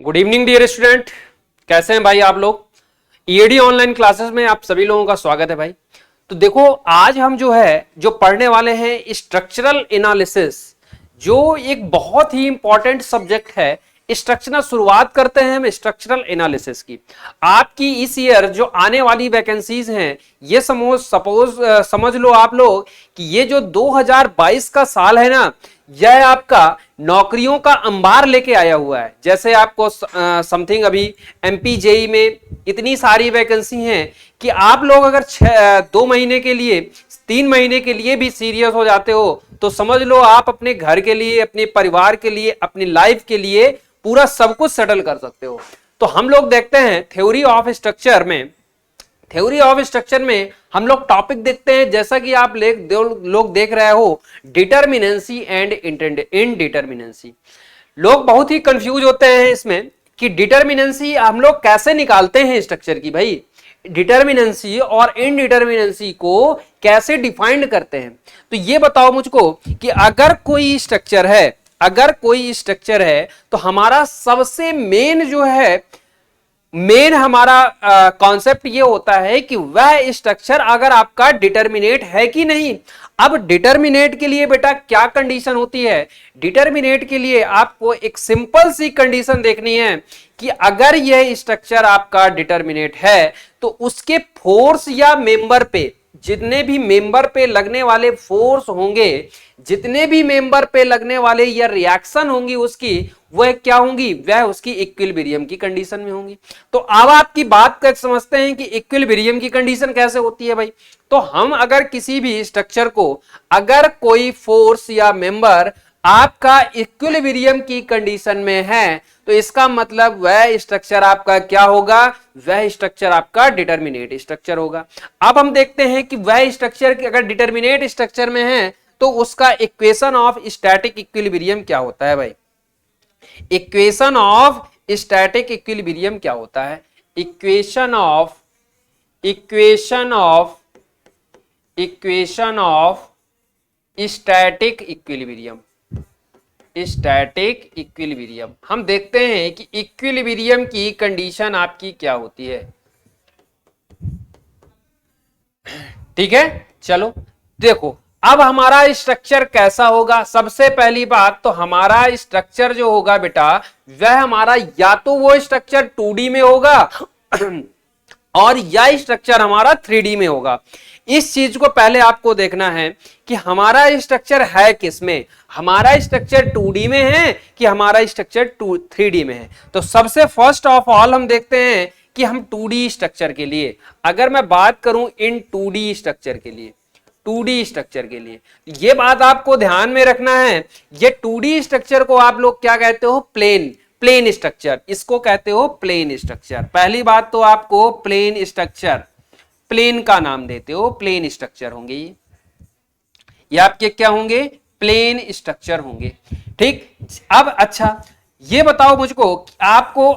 Good evening dear student, कैसे हैं भाई आप लोग। ईएडी ऑनलाइन क्लासेस में आप सभी लोगों का स्वागत है भाई। तो देखो, आज हम जो पढ़ने वाले हैं स्ट्रक्चरल एनालिसिस, जो एक बहुत ही इंपॉर्टेंट सब्जेक्ट है। स्ट्रक्चरल शुरुआत करते हैं हम स्ट्रक्चरल एनालिसिस की। आपकी इस ईयर जो आने वाली वैकेंसीज हैं, ये समझ लो आप लोग कि ये जो 2022 का साल है ना, यह आपका नौकरियों का अंबार लेके आया हुआ है। जैसे आपको समथिंग अभी एमपी जेई में इतनी सारी वैकेंसी हैं कि आप लोग अगर 2 महीने के लिए 3 महीने के लिए भी सीरियस हो जाते हो तो समझ लो आप अपने घर के लिए, अपने परिवार के लिए, अपनी लाइफ के लिए पूरा सब कुछ सेटल कर सकते हो। तो हम लोग देखते हैं थ्योरी ऑफ स्ट्रक्चर में हम लोग टॉपिक देखते हैं, जैसा कि आप लोग देख रहे हो, डिटर्मिनेंसी एंड इनडिटर्मिनेंसी। लोग बहुत ही कंफ्यूज होते हैं इसमें कि डिटर्मिनेंसी हम लोग कैसे निकालते हैं स्ट्रक्चर की। भाई, डिटर्मिनेंसी और इनडिटर्मिनेंसी को कैसे डिफाइंड करते हैं। तो ये बताओ मुझको कि अगर कोई स्ट्रक्चर है तो हमारा सबसे मेन हमारा कॉन्सेप्ट ये होता है कि वह स्ट्रक्चर अगर आपका डिटर्मिनेट है कि नहीं। अब डिटर्मिनेट के लिए बेटा क्या कंडीशन होती है? डिटर्मिनेट के लिए आपको एक सिंपल सी कंडीशन देखनी है कि अगर यह स्ट्रक्चर आपका डिटर्मिनेट है तो उसके फोर्स या मेंबर पे, जितने भी मेंबर पे लगने वाले फोर्स होंगे, जितने भी मेंबर पे लगने वाले या रिएक्शन होंगी उसकी, वह क्या होंगी? वह उसकी इक्विलिब्रियम की कंडीशन में होंगी। तो अब आपकी बात कर समझते हैं कि इक्विलिब्रियम की कंडीशन कैसे होती है भाई। तो हम अगर किसी भी स्ट्रक्चर को, अगर कोई फोर्स या मेंबर आपका इक्विलिब्रियम की कंडीशन में है तो इसका मतलब वह स्ट्रक्चर आपका क्या होगा? वह स्ट्रक्चर आपका डिटर्मिनेट स्ट्रक्चर होगा। अब हम देखते हैं कि वह स्ट्रक्चर अगर डिटर्मिनेट स्ट्रक्चर में है तो उसका इक्वेशन ऑफ स्टैटिक इक्विलिब्रियम क्या होता है भाई। इक्वेशन ऑफ स्टैटिक इक्विलिब्रियम क्या होता है? इक्वेशन ऑफ स्टैटिक इक्विलिब्रियम हम देखते हैं कि इक्विलिब्रियम की कंडीशन आपकी क्या होती है। ठीक है, चलो देखो अब हमारा स्ट्रक्चर कैसा होगा। सबसे पहली बात तो हमारा स्ट्रक्चर जो होगा बेटा, वह हमारा या तो वो स्ट्रक्चर 2D में होगा और या स्ट्रक्चर हमारा 3D में होगा। इस चीज को पहले आपको देखना है कि हमारा स्ट्रक्चर है किसमें, हमारा स्ट्रक्चर 2D में है कि हमारा स्ट्रक्चर 3D में है। तो सबसे फर्स्ट ऑफ ऑल हम देखते हैं कि हम 2D स्ट्रक्चर के लिए, अगर मैं बात करूं इन 2D स्ट्रक्चर के लिए, 2D स्ट्रक्चर के लिए ये बात आपको ध्यान में रखना है। ये 2D स्ट्रक्चर को आप लोग क्या कहते हो? प्लेन स्ट्रक्चर, इसको कहते हो प्लेन स्ट्रक्चर। पहली बात तो आपको प्लेन स्ट्रक्चर, प्लेन का नाम देते हो, प्लेन स्ट्रक्चर होंगे ये आपके क्या होंगे? प्लेन स्ट्रक्चर होंगे। ठीक, अब अच्छा ये बताओ मुझको आपको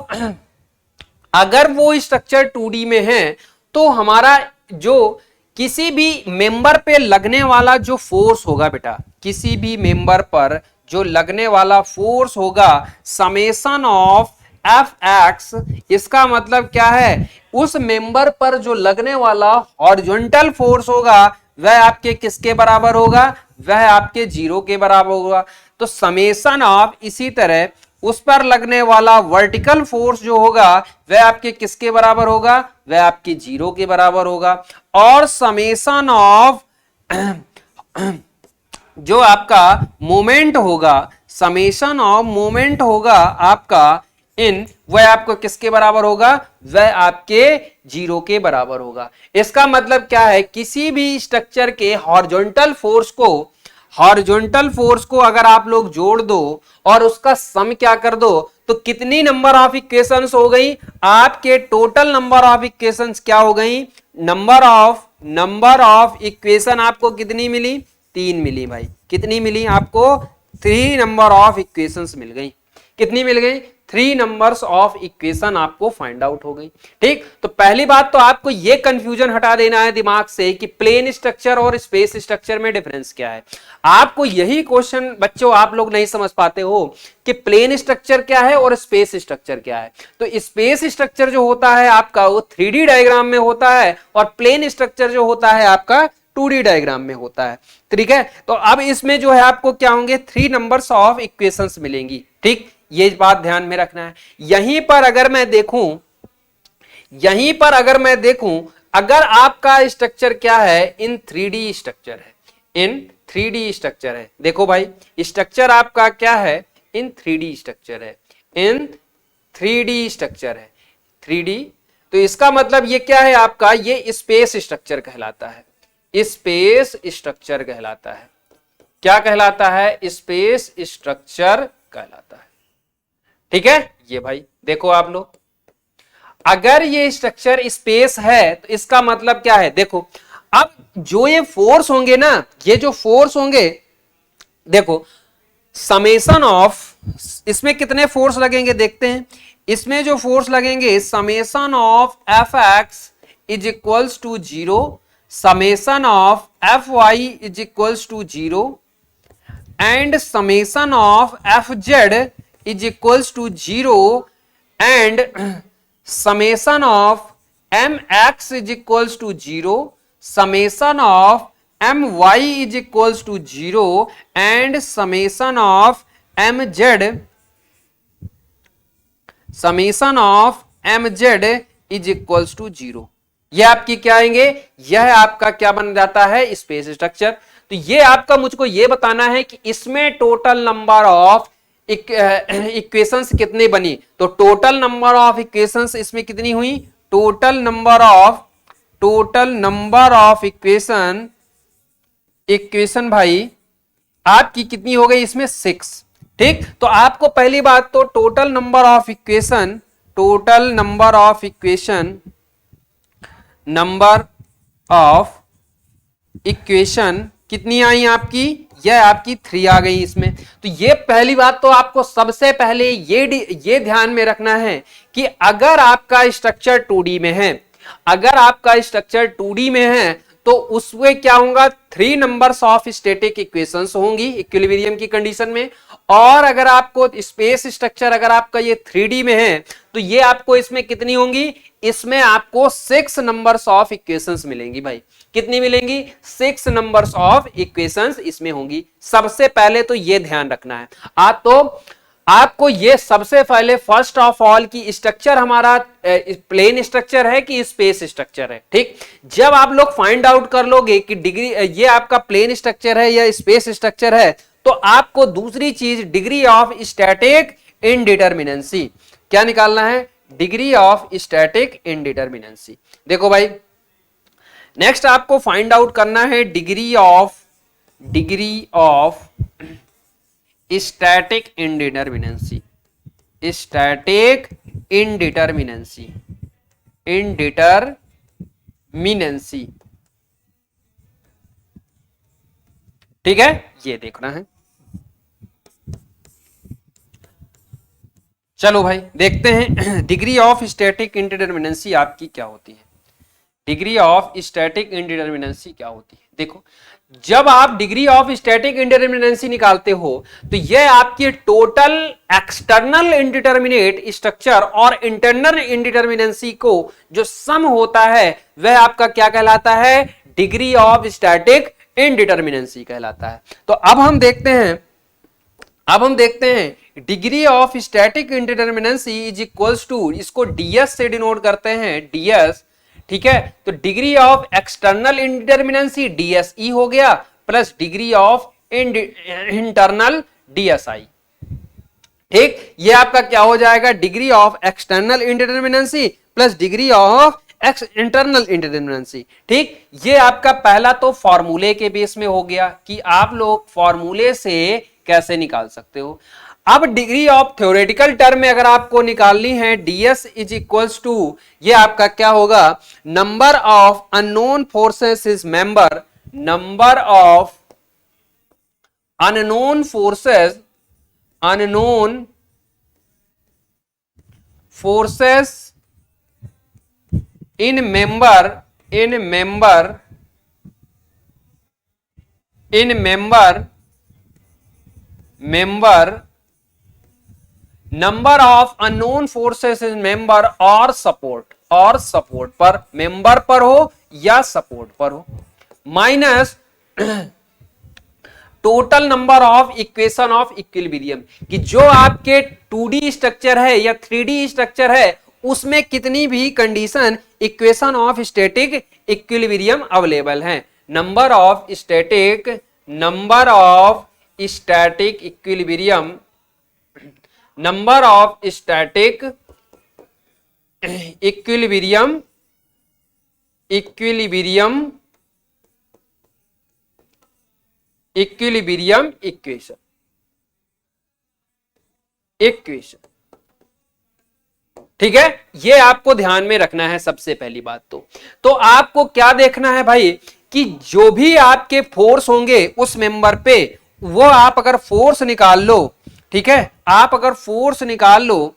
अगर वो स्ट्रक्चर 2D में है तो हमारा जो किसी भी मेंबर पे लगने वाला जो फोर्स होगा बेटा, किसी भी मेंबर पर जो लगने वाला फोर्स होगा, समेशन ऑफ Fx, इसका मतलब क्या है? उस मेंबर पर जो लगने वाला हॉरिजॉन्टल फोर्स होगा वह आपके किसके बराबर होगा? वह आपके 0 के बराबर होगा। तो समेशन ऑफ, इसी तरह उस पर लगने वाला वर्टिकल फोर्स जो होगा वह आपके किसके बराबर होगा? वह आपके 0 के बराबर होगा। और समेशन ऑफ जो आपका मोमेंट होगा, समेशन ऑफ मोमेंट होगा आपका इन, वह आपको किसके बराबर होगा? वह आपके 0 के बराबर होगा। इसका मतलब क्या है? किसी भी स्ट्रक्चर के हॉरिजॉन्टल फोर्स को अगर आप लोग जोड़ दो और उसका सम क्या कर दो तो कितनी नंबर ऑफ इक्वेशंस हो गई? आपके टोटल नंबर ऑफ इक्वेशंस क्या हो गई? नंबर ऑफ इक्वेशन आपको कितनी मिली? 3 मिली भाई। कितनी मिली आपको? 3 नंबर ऑफ इक्वेशंस मिल गई। कितनी मिल गई? 3 नंबर्स ऑफ इक्वेशन आपको फाइंड आउट हो गई। ठीक, तो पहली बात तो आपको ये कंफ्यूजन हटा देना है दिमाग से कि प्लेन स्ट्रक्चर और स्पेस स्ट्रक्चर में डिफरेंस क्या है। आपको यही क्वेश्चन बच्चों आप लोग नहीं समझ पाते हो कि प्लेन स्ट्रक्चर क्या है और स्पेस स्ट्रक्चर क्या है। तो स्पेस स्ट्रक्चर जो होता है आपका वो 3D डायग्राम में होता है और प्लेन स्ट्रक्चर जो होता है आपका 2D डायग्राम में होता है। ठीक है, तो अब इसमें जो है आपको क्या होंगे, 3 नंबर्स ऑफ इक्वेशंस मिलेंगी। ठीक, ये बात ध्यान में रखना है। यहीं पर अगर मैं देखूं अगर आपका स्ट्रक्चर क्या है, इन 3D स्ट्रक्चर है, इन 3D स्ट्रक्चर है। देखो भाई स्ट्रक्चर आपका क्या है, इन 3D स्ट्रक्चर है, इन 3D स्ट्रक्चर है, 3D। तो इसका मतलब ये क्या है आपका, ये स्पेस स्ट्रक्चर कहलाता है, स्पेस स्ट्रक्चर कहलाता है। क्या कहलाता है, स्पेस स्ट्रक्चर कहलाता है। ठीक है, ये भाई देखो आप लोग, अगर ये स्ट्रक्चर स्पेस है तो इसका मतलब क्या है, देखो अब जो ये फोर्स होंगे ना, ये जो फोर्स होंगे, देखो समेशन ऑफ, इसमें कितने फोर्स लगेंगे देखते हैं। इसमें जो फोर्स लगेंगे, summation of F x is equals to 0, summation of F y is equals to 0 and summation of F z is equals to 0 and summation of mx is equals to 0, summation of my is equals to 0 and summation of mz is equals to 0। यह आपकी क्या आएंगे, यह आपका क्या बन जाता है, स्पेस स्ट्रक्चर। तो ये आपका मुझको ये बताना है कि इसमें टोटल नंबर ऑफ इक्वेशंस कितनी बनी। तो टोटल नंबर ऑफ इक्वेशंस इसमें कितनी हुई, टोटल नंबर ऑफ इक्वेशन भाई आपकी कितनी हो गई इसमें, 6। ठीक, तो आपको पहली बात तो टोटल नंबर ऑफ इक्वेशन कितनी आई आपकी, यह आपकी 3 आ गई इसमें। तो ये पहली बात तो आपको सबसे पहले ये ध्यान में रखना है कि अगर आपका स्ट्रक्चर 2D में है, तो उसमें क्या होगा, 3 नंबर्स ऑफ स्टैटिक इक्वेशंस होंगी इक्विलिब्रियम की कंडीशन में। और अगर आपको स्पेस स्ट्रक्चर अगर आपका ये 3D में है तो ये आपको इसमें कितनी होंगी, इसमें आपको 6 नंबर्स ऑफ इक्वेशंस मिलेंगी भाई। कितनी मिलेंगी, 6 नंबर्स ऑफ इक्वेशंस इसमें होंगी। सबसे पहले तो ये ध्यान रखना है आपको ये सबसे पहले फर्स्ट ऑफ ऑल की स्ट्रक्चर हमारा प्लेन स्ट्रक्चर है कि स्पेस स्ट्रक्चर है। ठीक, जब आप लोग फाइंड आउट कर लोगे कि डिग्री ये आपका प्लेन स्ट्रक्चर है या स्पेस स्ट्रक्चर है, तो आपको दूसरी चीज डिग्री ऑफ स्टैटिक इनडिटरमिनेंसी क्या निकालना है, डिग्री ऑफ स्टैटिक इनडिटरमिनेंसी। देखो भाई नेक्स्ट आपको फाइंड आउट करना है डिग्री ऑफ स्टैटिक इनडिटरमिनेंसी, ठीक है, ये देखना है। चलो भाई देखते हैं डिग्री ऑफ स्टैटिक इनडिटरमिनेंसी आपकी क्या होती है। डिग्री ऑफ स्टैटिक इनडिटरमिनेंसी क्या होती है, देखो जब आप डिग्री ऑफ स्टैटिक इनडिटरमिनेंसी निकालते हो तो यह आपकी टोटल एक्सटर्नल इनडिटरमिनेट स्ट्रक्चर और इंटरनल इनडिटरमिनेंसी को जो सम होता है वह आपका क्या कहलाता है, डिग्री ऑफ स्टैटिक इनडिटरमिनेंसी कहलाता है। तो अब हम देखते हैं degree of static indeterminacy is equals to, इसको डीएस से डिनोट करते हैं, डीएस। ठीक है, तो degree of external indeterminacy DSE हो गया plus degree of internal DSI. ठीक, ये आपका क्या हो जाएगा, degree of external indeterminacy plus degree of internal indeterminacy. ठीक, ये आपका पहला तो फॉर्मूले के बेस में हो गया कि आप लोग फॉर्मूले से कैसे निकाल सकते हो। अब डिग्री ऑफ थ्योरेटिकल टर्म में अगर आपको निकालनी है, ds इज इक्वल्स टू, ये आपका क्या होगा, number of unknown forces is member, number of unknown forces forces in member number of unknown forces in member और सपोर्ट पर, मेंबर पर हो या सपोर्ट पर हो, minus total number of equation of equilibrium, कि जो आपके 2D स्ट्रक्चर है या 3D स्ट्रक्चर है उसमें कितनी भी condition equation of static equilibrium available है। Number of static equilibrium, number of static equilibrium equation, ठीक है, ये आपको ध्यान में रखना है सबसे पहली बात। तो आपको क्या देखना है भाई कि जो भी आपके फोर्स होंगे उस मेंबर पे, वो आप अगर फोर्स निकाल लो, ठीक है, आप अगर फोर्स निकाल लो,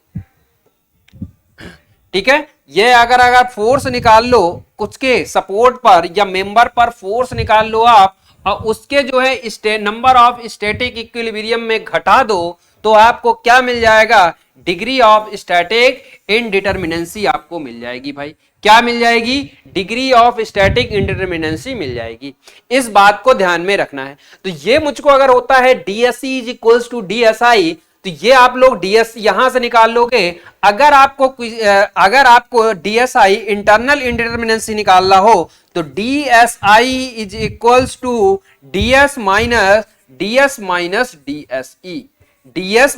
ठीक है, ये अगर फोर्स निकाल लो कुछ के सपोर्ट पर या मेंबर पर फोर्स निकाल लो आप, और उसके जो है नंबर ऑफ स्टैटिक इक्विलिब्रियम में घटा दो, तो आपको क्या मिल जाएगा, डिग्री ऑफ स्टैटिक इनडिटरमिनेंसी आपको मिल जाएगी भाई। क्या मिल जाएगी, डिग्री ऑफ स्टैटिक इनडिटरमिनेंसी मिल जाएगी। इस बात को ध्यान में रखना है। तो ये मुझको अगर होता है DSE is equals to DSI, तो ये आप लोग डीएस यहां से निकाल लोगे। अगर आपको डीएसआई इंटरनल इनडिटरमिनेंसी निकालना हो तो DSI is equals to DS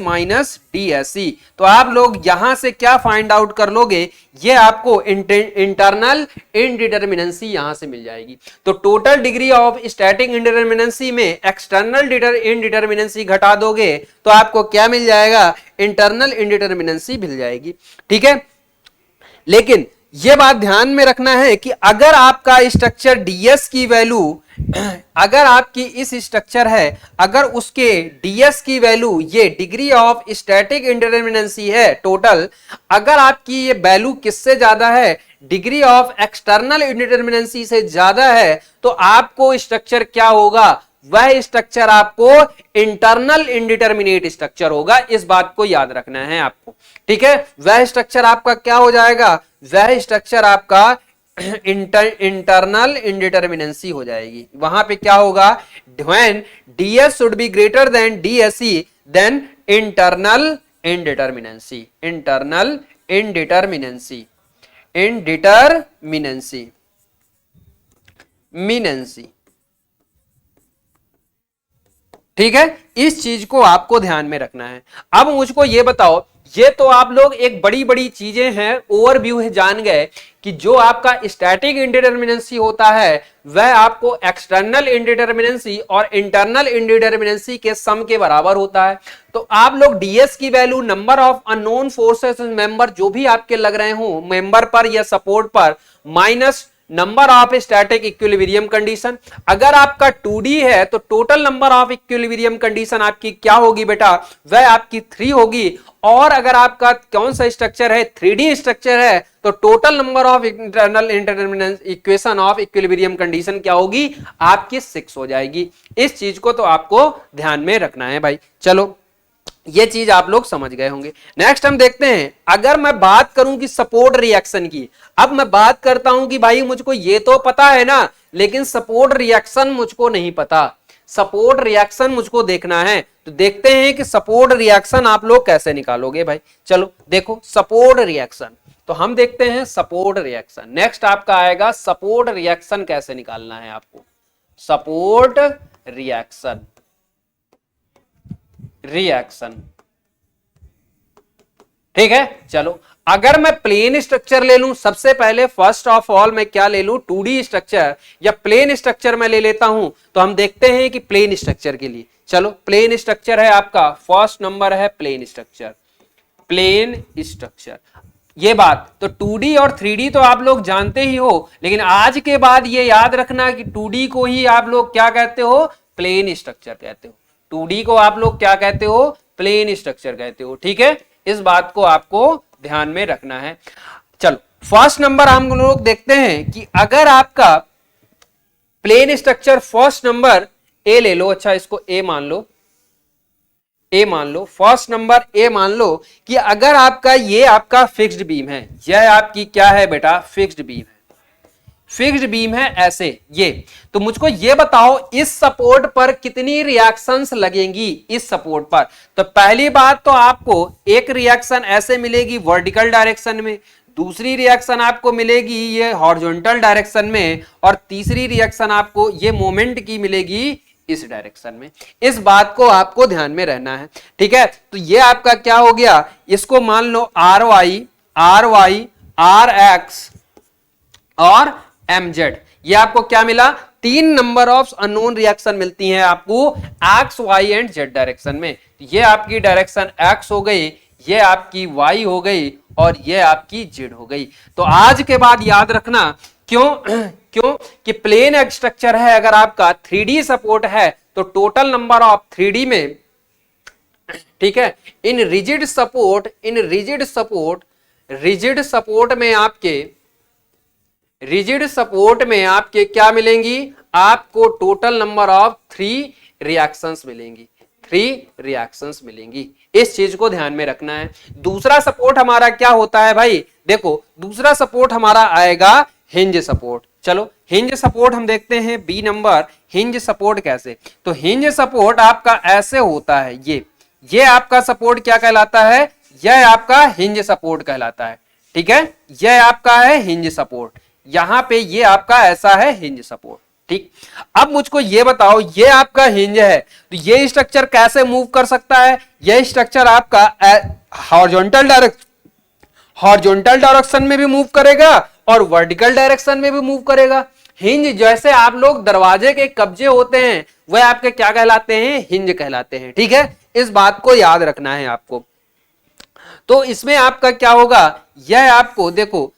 minus DSE. तो आप लोग यहां से क्या फाइंड आउट कर लोगे, ये आपको इंटरनल इनडिटरमिनेंसी यहां से मिल जाएगी। तो टोटल डिग्री ऑफ स्टैटिक इनडिटरमिनेंसी में एक्सटर्नल इनडिटरमिनेंसी घटा दोगे तो आपको क्या मिल जाएगा, इंटरनल इनडिटरमिनेंसी मिल जाएगी। ठीक है, लेकिन यह बात ध्यान में रखना है कि अगर आपका स्ट्रक्चर डीएस की वैल्यू, अगर आपकी इस स्ट्रक्चर है, अगर उसके डीएस की वैल्यू ये डिग्री ऑफ स्टैटिक इंडिटरमिनेंसी है टोटल, अगर आपकी ये वैल्यू किससे ज्यादा है, डिग्री ऑफ एक्सटर्नल इंडिटरमिनेंसी से ज्यादा है, तो आपको स्ट्रक्चर क्या होगा, वह स्ट्रक्चर आपको इंटरनल इंडिटरमिनेट स्ट्रक्चर होगा। इस बात को याद रखना है आपको। ठीक है, वह स्ट्रक्चर आपका क्या हो जाएगा, वह स्ट्रक्चर आपका इंटरनल इंडिटरमिनेंसी हो जाएगी। वहां पे क्या होगा, when DS should be greater than DSE then internal indeterminacy, ठीक है, इस चीज को आपको ध्यान में रखना है। अब मुझको ये बताओ, ये तो आप लोग एक बड़ी बड़ी चीजें हैं, ओवरव्यू है, जान गए कि जो आपका स्टैटिक इंडिटरमिनेंसी होता है वह आपको एक्सटर्नल इंडिटरमिनेंसी और इंटरनल इंडिटरमिनेंसी के सम के बराबर होता है। तो आप लोग डीएस की value number of unknown forces member जो भी आपके लग रहे हो मेंबर पर या सपोर्ट पर, minus number of static equilibrium condition. अगर आपका 2D है तो total number of equilibrium condition आपकी क्या होगी बेटा, वह आपकी 3 होगी। और अगर आपका कौन सा स्ट्रक्चर है, 3D स्ट्रक्चर है, तो total number of internal indeterminate equation of equilibrium condition क्या होगी, आपकी 6 हो जाएगी। इस चीज को तो आपको ध्यान में रखना है भाई। चलो, ये चीज आप लोग समझ गए होंगे। नेक्स्ट हम देखते हैं, अगर मैं बात करूं कि सपोर्ट रिएक्शन की, अब मैं बात करता हूं कि भाई मुझको ये तो पता है ना, लेकिन सपोर्ट रिएक्शन मुझको नहीं पता। सपोर्ट रिएक्शन मुझको देखना है, तो देखते हैं कि सपोर्ट रिएक्शन आप लोग कैसे निकालोगे भाई। चलो देखो, सपोर्ट रिएक्शन, तो हम देखते हैं सपोर्ट रिएक्शन। नेक्स्ट आपका आएगा सपोर्ट रिएक्शन कैसे निकालना है आपको, सपोर्ट रिएक्शन। ठीक है, चलो अगर मैं प्लेन स्ट्रक्चर ले लूं, सबसे पहले फर्स्ट ऑफ ऑल मैं क्या ले लूं, 2D स्ट्रक्चर या प्लेन स्ट्रक्चर मैं ले लेता हूं। तो हम देखते हैं कि प्लेन स्ट्रक्चर के लिए, चलो प्लेन स्ट्रक्चर है आपका, फर्स्ट नंबर है प्लेन स्ट्रक्चर। ये बात तो 2D और 3D तो आप लोग जानते ही हो, लेकिन आज के बाद ये याद रखना कि 2D को ही आप लोग क्या कहते हो, प्लेन स्ट्रक्चर कहते हो। 2D को आप लोग क्या कहते हो, प्लेन स्ट्रक्चर कहते हो। ठीक है, इस बात को आपको ध्यान में रखना है। चलो फर्स्ट नंबर हम लोग देखते हैं कि अगर आपका plane structure first number A ले लो, अच्छा इसको ए मान लो, ए मान लो, फर्स्ट नंबर ए मान लो कि अगर आपका ये आपका फिक्स्ड बीम है, यह आपकी क्या है बेटा, फिक्स्ड बीम है, फिक्स्ड बीम है ऐसे ये, तो मुझको ये बताओ इस सपोर्ट पर कितनी रिएक्शंस लगेंगी इस सपोर्ट पर। तो पहली बात तो आपको एक रिएक्शन ऐसे मिलेगी वर्टिकल डायरेक्शन में, दूसरी रिएक्शन आपको मिलेगी ये हॉरिजॉन्टल डायरेक्शन में, और तीसरी रिएक्शन आपको ये मोमेंट की मिलेगी इस डायरेक्शन में। इस बात को आपको ध्यान में रहना है, ठीक है। तो ये आपका क्या हो गया, इसको मान लो R Y, R Y, R X और एम जेड, ये आपको क्या मिला, 3 नंबर ऑफ अननोन रिएक्शन मिलती हैं आपको x y and z direction में। ये आपकी डायरेक्शन एक्स हो गई, ये आपकी वाई हो गई और ये आपकी जेड हो गई। तो आज के बाद याद रखना, क्यों क्यों कि प्लेन स्ट्रक्चर है, अगर आपका 3D सपोर्ट है तो टोटल नंबर ऑफ 3D में, ठीक है, in rigid support, in rigid support, rigid support में आपके, रिजिड सपोर्ट में आपके क्या मिलेंगी, आपको टोटल नंबर ऑफ 3 रिएक्शंस मिलेंगी, 3 रिएक्शंस मिलेंगी। इस चीज को ध्यान में रखना है। दूसरा सपोर्ट हमारा क्या होता है भाई, देखो दूसरा सपोर्ट हमारा आएगा हिंज सपोर्ट। चलो हिंज सपोर्ट हम देखते हैं, बी नंबर हिंज सपोर्ट कैसे। तो हिंज सपोर्ट आपका ऐसे होता है, ये आपका सपोर्ट क्या कहलाता है, यह आपका हिंज सपोर्ट कहलाता है, ठीक है, यह आपका है हिंज सपोर्ट, यहां पे ये आपका ऐसा है हिंज सपोर्ट, ठीक। अब मुझको ये बताओ, ये आपका हिंज है तो ये स्ट्रक्चर कैसे मूव कर सकता है, ये स्ट्रक्चर आपका हॉरिजॉन्टल डायरेक्शन में भी मूव करेगा और वर्टिकल डायरेक्शन में भी मूव करेगा। हिंज जैसे आप लोग दरवाजे के कब्जे होते हैं वह आपके क्या कहलाते हैं, हिंज कहलाते हैं, ठीक है। इस बात को याद रखना है आपको। तो इसमें आपका क्या होगा, यह आपको देखो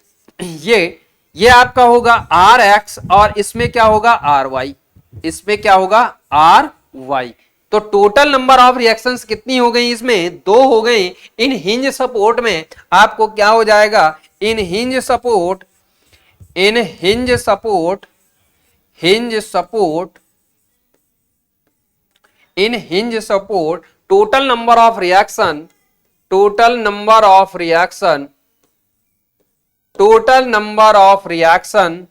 ये आपका होगा आर एक्स और इसमें क्या होगा आर वाई, इसमें क्या होगा आर वाई। तो टोटल नंबर ऑफ रिएक्शंस कितनी हो गई, इसमें 2 हो गई। इन हिंज सपोर्ट में आपको क्या हो जाएगा, in hinge support, in hinge support, hinge support, in hinge support total number of reaction, total number of reaction, total number of reaction,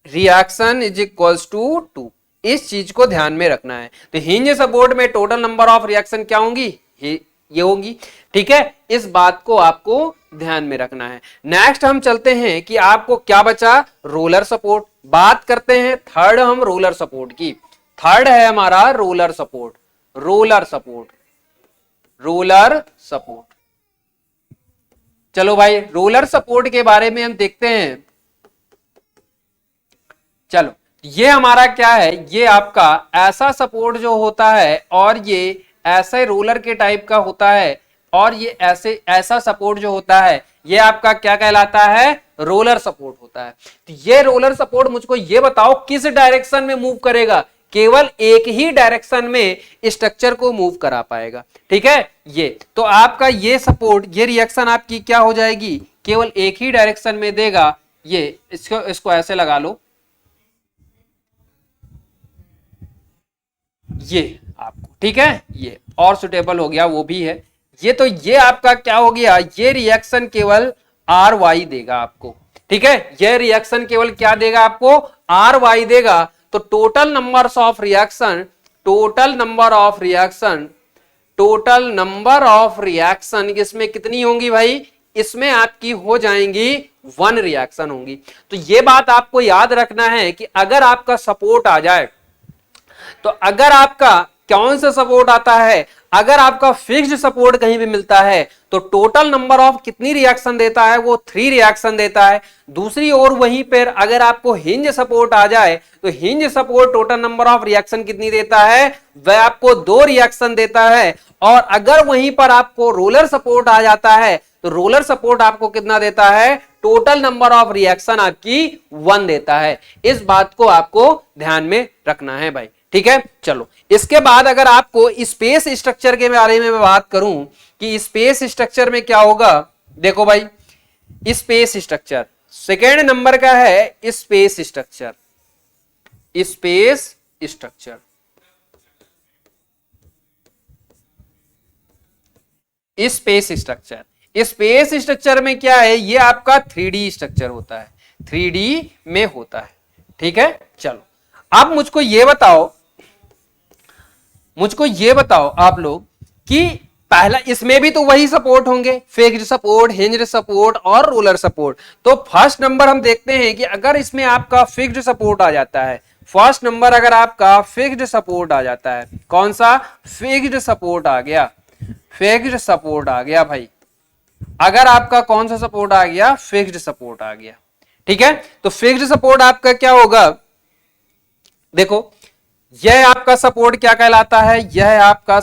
reaction is equals to 2। इस चीज को ध्यान में रखना है। तो हिंज सपोर्ट में टोटल नंबर ऑफ रिएक्शन क्या होंगी, ये होंगी, ठीक है। इस बात को आपको ध्यान में रखना है। नेक्स्ट हम चलते हैं कि आपको क्या बचा, रोलर सपोर्ट। बात करते हैं थर्ड हम रोलर सपोर्ट की। थर्ड है हमारा roller support, roller support, roller support. चलो भाई रोलर सपोर्ट के बारे में हम देखते हैं। चलो ये हमारा क्या है, ये आपका ऐसा सपोर्ट जो होता है और ये ऐसे रोलर के टाइप का होता है, और ये ऐसा सपोर्ट जो होता है ये आपका क्या कहलाता है, रोलर सपोर्ट होता है। तो ये रोलर सपोर्ट मुझको ये बताओ किस डायरेक्शन में मूव करेगा, केवल एक ही डायरेक्शन में स्ट्रक्चर को मूव करा पाएगा, ठीक है। ये तो आपका ये सपोर्ट, ये रिएक्शन आपकी क्या हो जाएगी, केवल एक ही डायरेक्शन में देगा। ये इसको ऐसे लगा लो, ये आपको, ठीक है, ये और सुटेबल हो गया, वो भी है ये। तो ये आपका क्या हो गया, ये रिएक्शन केवल आर वाई देगा आपको, ठीक है। ये रिएक्शन केवल क्या देगा आपको, आर वाई देगा। तो total numbers of reaction, total number of reaction, total number of reaction इसमें कितनी होंगी भाई, इसमें आपकी हो जाएंगी 1 रिएक्शन होंगी। तो ये बात आपको याद रखना है कि अगर आपका सपोर्ट आ जाए, तो अगर आपका कौन सा सपोर्ट आता है, अगर आपका फिक्स्ड सपोर्ट कहीं भी मिलता है तो टोटल नंबर ऑफ कितनी रिएक्शन देता है, वो 3 रिएक्शन देता है। दूसरी ओर वहीं पर अगर आपको हिंज सपोर्ट आ जाए तो hinge support total number of reaction कितनी देता है, वह आपको 2 रिएक्शन देता है। और अगर वहीं पर आपको रोलर सपोर्ट आ जाता है तो रोलर सपोर्ट आपको कितना देता है, टोटल नंबर ऑफ रिएक्शन आपकी 1 देता है। इस बात को आपको ध्यान में रखना है भाई, ठीक है, चलो इसके बाद अगर आपको स्पेस स्ट्रक्चर के बारे में बात करूं कि स्पेस स्ट्रक्चर में क्या होगा, देखो भाई स्पेस स्ट्रक्चर सेकेंड नंबर का है space structure. Space structure space structure space structure में क्या है, ये आपका 3D स्ट्रक्चर होता है, 3D में होता है। ठीक है, चलो अब मुझको ये बताओ आप लोग कि पहला इसमें भी तो वही सपोर्ट होंगे, फिक्स्ड सपोर्ट, हिंज्ड सपोर्ट और रोलर सपोर्ट। तो फर्स्ट नंबर हम देखते हैं कि अगर इसमें आपका फिक्स्ड सपोर्ट आ जाता है, फर्स्ट नंबर अगर आपका फिक्स्ड सपोर्ट आ जाता है, कौन सा फिक्स्ड सपोर्ट आ गया, फिक्स्ड सपोर्ट आ गया भाई, अगर आपका कौन सा सपोर्ट आ गया, फिक्स्ड सपोर्ट आ गया। ठीक है, तो फिक्स्ड सपोर्ट आपका क्या होगा, देखो यह आपका सपोर्ट क्या कहलाता है, यह आपका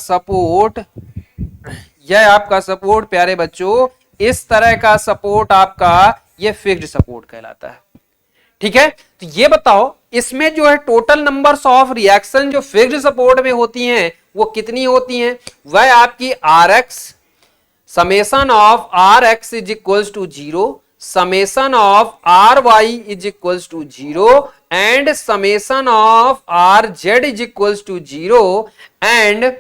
सपोर्ट प्यारे बच्चों, इस तरह का सपोर्ट आपका यह फिक्स्ड सपोर्ट कहलाता है। ठीक है, तो ये बताओ इसमें जो है टोटल नंबर्स ऑफ रिएक्शन जो फिक्स्ड सपोर्ट में होती हैं वो कितनी होती हैं, वह आपकी Rx summation of Rx is equals to 0, summation of Ry is equals to 0 and summation of Rz is equals to 0 and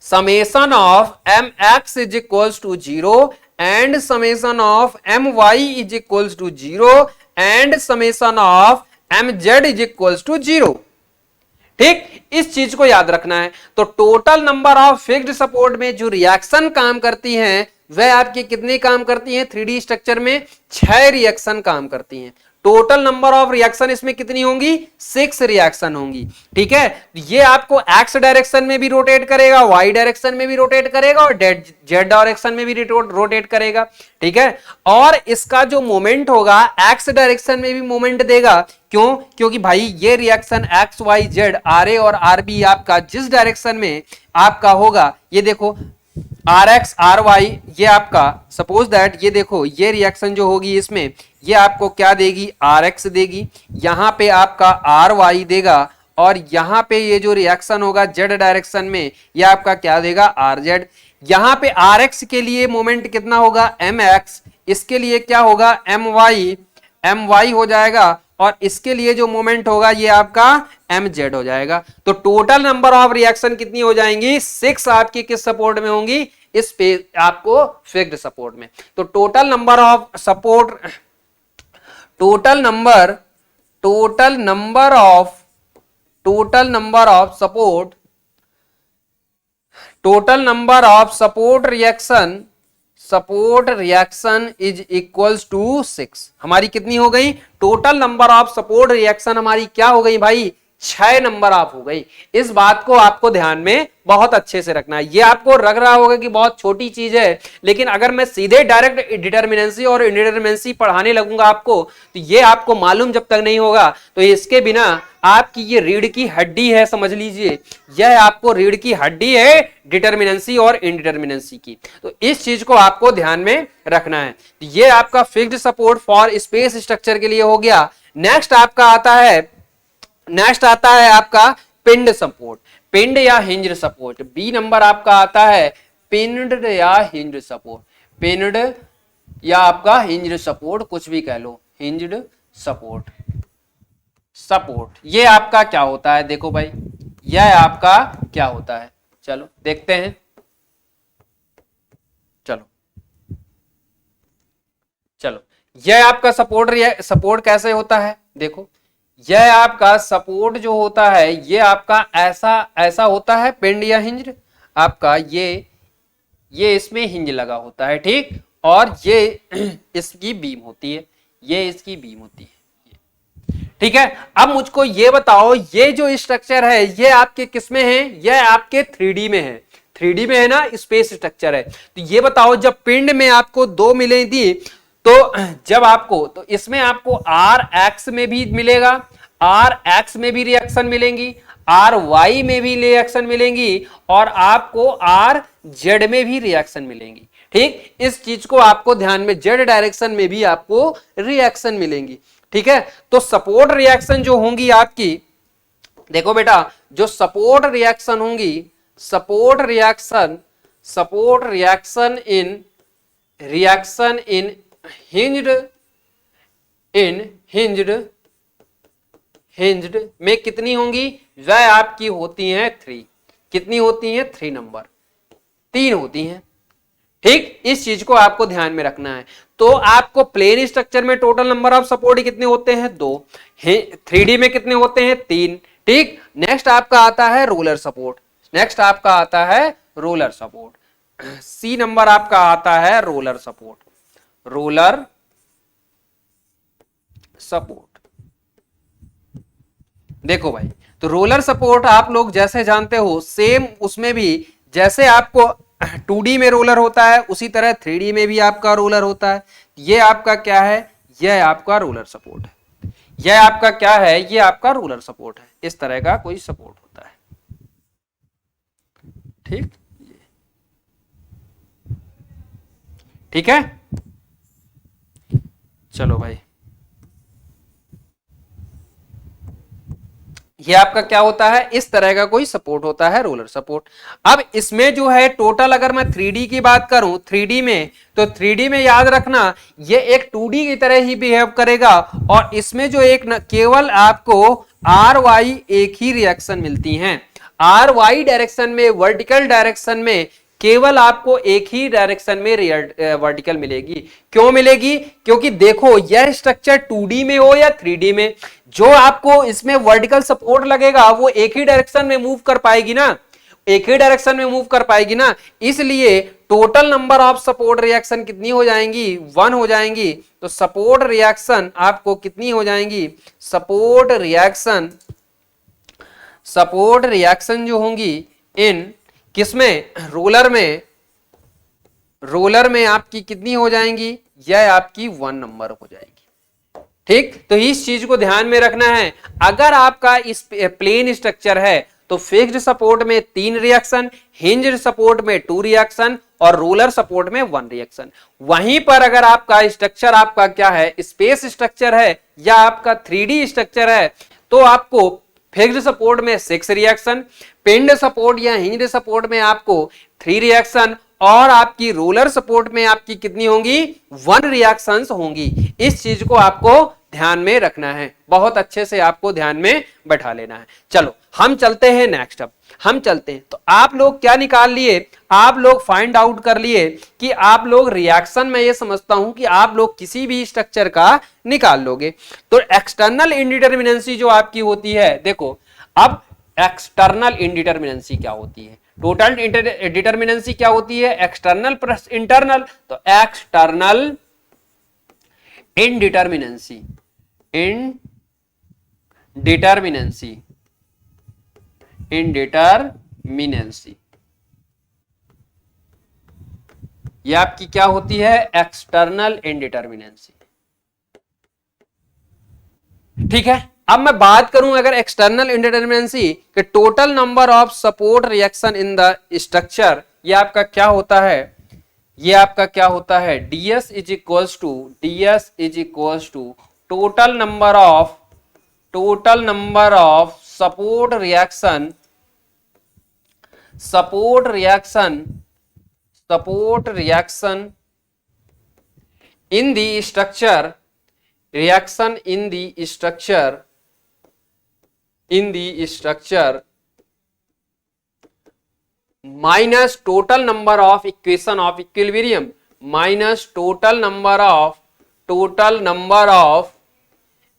summation of mx is equals to 0 and summation of my is equals to 0 and summation of mz is equals to 0। ठीक, इस चीज को याद रखना है। तो total number of fixed support में जो रिएक्शन काम करती हैं वह आपकी कितनी काम करती हैं, 3D स्ट्रक्चर में 6 रिएक्शन काम करती हैं। टोटल नंबर ऑफ रिएक्शन इसमें कितनी होंगी, 6 रिएक्शन होंगी। ठीक है, ये आपको एक्स डायरेक्शन में भी रोटेट करेगा, वाई डायरेक्शन में भी रोटेट करेगा और जेड डायरेक्शन में भी रोटेट करेगा। ठीक है, और इसका जो मोमेंट होगा एक्स डायरेक्शन में भी मोमेंट देगा। क्यों, क्योंकि भाई ये reaction X Y Z R A और आर बी आपका जिस डायरेक्शन में आपका होगा, ये देखो आर एक्स आर वाई, ये आपका सपोज दैट ये देखो ये रिएक्शन जो होगी इसमें ये आपको क्या देगी, आर एक्स देगी, यहां पे आपका आर वाई देगा और यहां पे ये जो रिएक्शन होगा जेड डायरेक्शन में ये आपका क्या देगा, आर जेड। यहां पे आर एक्स के लिए मोमेंट कितना होगा, एम एक्स, इसके लिए क्या होगा, एम वाई हो जाएगा और इसके लिए जो मोमेंट होगा ये आपका एम जेड हो जाएगा। तो टोटल नंबर ऑफ रिएक्शन कितनी हो जाएंगी, 6 आपकी किस सपोर्ट में होंगी, इस पे आपको फिक्स्ड सपोर्ट में। तो total number of support, total number of support reaction is equals to 6। हमारी कितनी हो गई, total number of support reaction हमारी क्या हो गई भाई, 6 नंबर ऑफ हो गई। इस बात को आपको ध्यान में बहुत अच्छे से रखना है। ये आपको लग रहा होगा कि बहुत छोटी चीज है, लेकिन अगर मैं सीधे डायरेक्ट डिटर्मिनेंसी और इंडिटर्मिनेंसी पढ़ाने लगूंगा आपको तो ये आपको मालूम जब तक नहीं होगा तो इसके बिना आपकी ये रीढ़ की हड्डी है, समझ लीजिए यह आपको रीढ़ की हड्डी है डिटर्मिनेंसी और इंडिटर्मिनेंसी की। तो इस चीज को आपको ध्यान में रखना है। तो ये आपका fixed support for space structure के लिए हो गया। नेक्स्ट आता है आपका पिंड सपोर्ट, पिंड या हिंज्ड सपोर्ट। बी नंबर आपका आता है पिंड या हिंज्ड सपोर्ट, पिंड या आपका हिंज्ड सपोर्ट, कुछ भी कह लो, हिंज्ड सपोर्ट। ये आपका क्या होता है, देखो भाई यह आपका क्या होता है, चलो देखते हैं। चलो यह आपका सपोर्ट कैसे होता है, देखो यह आपका सपोर्ट जो होता है ये आपका ऐसा होता है पिंड या हिंज्ड। आपका ये इसमें हिंज लगा होता है, ठीक, और ये इसकी बीम होती है, ये इसकी बीम होती है, ठीक है। अब मुझको ये बताओ ये जो स्ट्रक्चर है ये आपके किस में है, यह आपके 3D में है, 3D में है ना, स्पेस स्ट्रक्चर है। तो ये बताओ जब पिंड में आपको 2 मिले थी तो जब आपको तो इसमें आपको आर एक्स में भी मिलेगा, आर एक्स में भी रिएक्शन मिलेंगी, आर वाई में भी रिएक्शन मिलेंगी और आपको आर जेड में भी रिएक्शन मिलेंगी, ठीक। इस चीज को आपको ध्यान में, जेड डायरेक्शन में भी आपको रिएक्शन मिलेंगी, ठीक है। तो सपोर्ट रिएक्शन जो होंगी आपकी देखो बेटा, जो सपोर्ट रिएक्शन होंगी, सपोर्ट रिएक्शन इन हिंज्ड में कितनी होंगी, वह आपकी होती हैं 3। कितनी होती हैं? 3 नंबर, 3 होती हैं। ठीक, इस चीज को आपको ध्यान में रखना है। तो आपको प्लेन स्ट्रक्चर में टोटल नंबर ऑफ सपोर्ट कितने होते हैं? 2। 3D में कितने होते हैं? 3। ठीक, नेक्स्ट आपका आता है रोलर सपोर्ट। नेक्स्ट आपका आता है रोलर सपोर्ट। सी नंबर आपका आता है रोलर सपोर्ट। रोलर सपोर्ट, देखो भाई, तो रोलर सपोर्ट आप लोग जैसे जानते हो, सेम उसमें भी जैसे आपको 2D में रोलर होता है, उसी तरह 3D में भी आपका रोलर होता है। ये आपका क्या है? यह आपका रोलर सपोर्ट है। यह आपका क्या है? ये आपका रोलर सपोर्ट है। इस तरह का कोई सपोर्ट होता है। ठीक, ठीक है, चलो भाई, ये आपका क्या होता है? इस तरह का कोई सपोर्ट होता है, रोलर सपोर्ट। अब इसमें जो है टोटल, अगर मैं 3D की बात करूं, 3D में, तो 3D में याद रखना ये एक 2D की तरह ही बिहेव करेगा, और इसमें जो एक केवल आपको RY एक ही रिएक्शन मिलती हैं। RY डायरेक्शन में, वर्टिकल डायरेक्शन में केवल आपको एक ही डायरेक्शन में वर्टिकल मिलेगी। क्यों मिलेगी? क्योंकि देखो, यह स्ट्रक्चर 2D में हो या 3D में, जो आपको इसमें वर्टिकल सपोर्ट लगेगा वो एक ही डायरेक्शन में मूव कर पाएगी ना, एक ही डायरेक्शन में मूव कर पाएगी ना। इसलिए total number of support reaction कितनी हो जाएंगी? 1 हो जाएंगी। तो सपोर्ट रिएक्शन आपको कितनी हो जाएंगी? सपोर्ट रिएक्शन जो होंगी इन किसमें? रोलर में, रोलर में आपकी कितनी हो जाएंगी? यह आपकी 1 नंबर हो जाएगी। ठीक, तो इस चीज को ध्यान में रखना है। अगर आपका इस प्लेन स्ट्रक्चर है तो फिक्स्ड सपोर्ट में 3 रिएक्शन, हिंज्ड सपोर्ट में 2 रिएक्शन, और रोलर सपोर्ट में 1 रिएक्शन। वहीं पर अगर आपका स्ट्रक्चर आपका क्या है? स्पेस स्ट्रक्चर है या आपका 3D स्ट्रक्चर है, तो आपको फिक्स्ड सपोर्ट में 6 रिएक्शन, पिंड सपोर्ट या हिंज्ड सपोर्ट में आपको 3 रिएक्शन, और आपकी रोलर सपोर्ट में आपकी कितनी होंगी? 1 रिएक्शंस होंगी। इस चीज को आपको ध्यान में रखना है, बहुत अच्छे से आपको ध्यान में बैठा लेना है। चलो हम चलते हैं नेक्स्ट। अब हम चलते हैं, तो आप लोग क्या निकाल लिए? आप लोग फाइंड आउट कर लिए कि आप लोग रिएक्शन में, ये समझता हूं कि आप लोग किसी भी स्ट्रक्चर का निकाल लोगे। तो एक्सटर्नल इंडिटर्मिनेंसी जो आपकी होती है, देखो अब एक्सटर्नल इंडिटर्मिनेंसी क्या होती है? टोटल डिटर्मिनेंसी क्या होती है? External plus internal. तो एक्सटर्नल इंडिटर्मिनेंसी, इंडिटर्मिनेंसी ये आपकी क्या होती है? एक्सटर्नल इंडिटर्मिनेंसी। ठीक है, अब मैं बात करूं अगर एक्सटर्नल इंडिटर्मिनेंसी के total number of support reaction in the structure, ये आपका क्या होता है? ये आपका क्या होता है? ds is equals to total number of support reaction in the structure, reaction in the structure minus total number of equation of equilibrium, minus total number of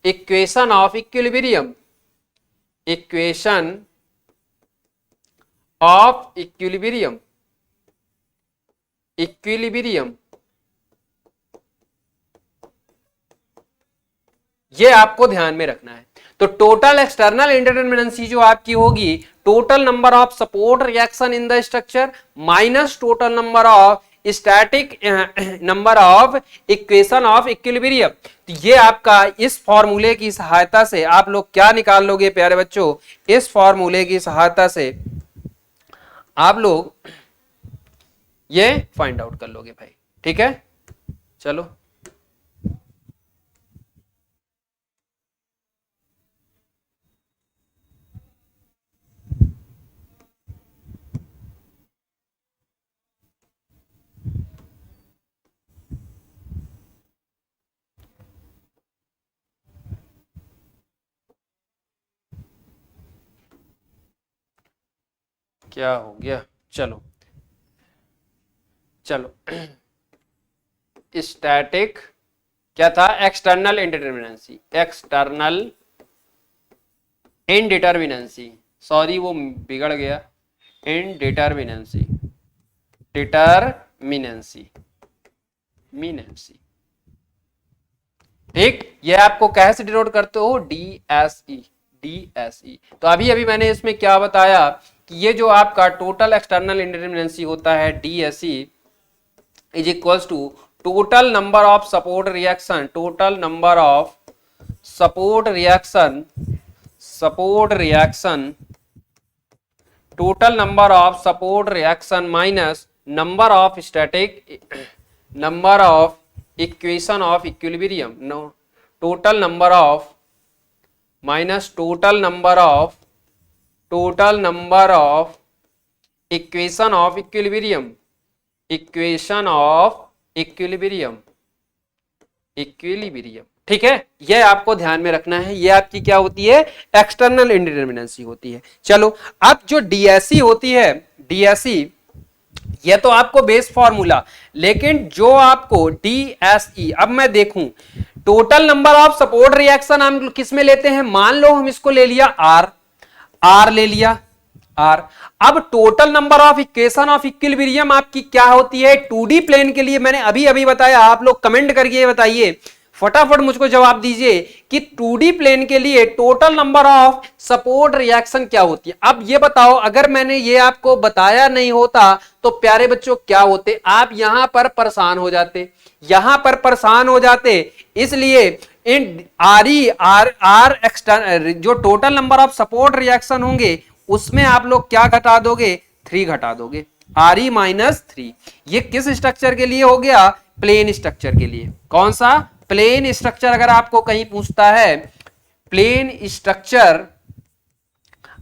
equation of equilibrium, ये आपको ध्यान में रखना है। तो टोटल एक्सटर्नल इंडिटर्मिनेंसी जो आपकी होगी, total number of support reaction in the structure minus total number of static number of equation of equilibrium. तो ये आपका इस फॉर्मूले की सहायता से आप लोग क्या निकाल लोगे प्यारे बच्चों? इस फॉर्मूले की सहायता से आप लोग ये फाइंड आउट कर लोगे भाई। ठीक है, चलो क्या हो गया, चलो चलो स्टैटिक क्या था, एक्सटर्नल इंडिटरमिनेंसी, एक्सटर्नल इनडिटरमिनेंसी, सॉरी वो बिगड़ गया, इनडिटरमिनेंसी, डिटरमिनेंसी, मिनेंसी, ठीक। ये आपको कैसे डिनोट करते हो, डीएसई, डीएसई। तो अभी अभी मैंने इसमें क्या बताया कि ये जो आपका टोटल एक्सटर्नल इंडिटरमिनेंसी होता है DSE is equals to total number of support reaction, total number of support reaction, support reaction, total number of support reaction minus number of static, number of equation of equilibrium, no total number of minus total number of, total number of equation of equilibrium, equation of equilibrium, equilibrium, ठीक है। यह आपको ध्यान में रखना है, यह आपकी क्या होती है, एक्सटर्नल इंडिटरमिनेंसी होती है। चलो अब जो डीएसई होती है, डीएसई ये तो आपको बेस फॉर्मूला, लेकिन जो आपको डीएसई, अब मैं देखूं total number of support reaction हम किस में लेते हैं, मान लो हम इसको ले लिया आर, आर ले लिया आर। अब total number of equation of equilibrium आपकी क्या होती है, 2D प्लेन के लिए मैंने अभी अभी बताया, आप लोग कमेंट करके बताइए, फटाफट मुझको जवाब दीजिए कि 2D प्लेन के लिए total number of support reaction क्या होती है। अब ये बताओ, अगर मैंने ये आपको बताया नहीं होता तो प्यारे बच्चों क्या होते, आप यहां पर परेशान हो जाते, यहां पर परेशान हो जाते। इसलिए इन आर एक्सटर्नल जो total number of support reaction होंगे उसमें आप लोग क्या घटा दोगे, 3 घटा दोगे, RE माइनस 3। ये किस स्ट्रक्चर के लिए हो गया, प्लेन स्ट्रक्चर के लिए। कौन सा, प्लेन स्ट्रक्चर। अगर आपको कहीं पूछता है प्लेन स्ट्रक्चर,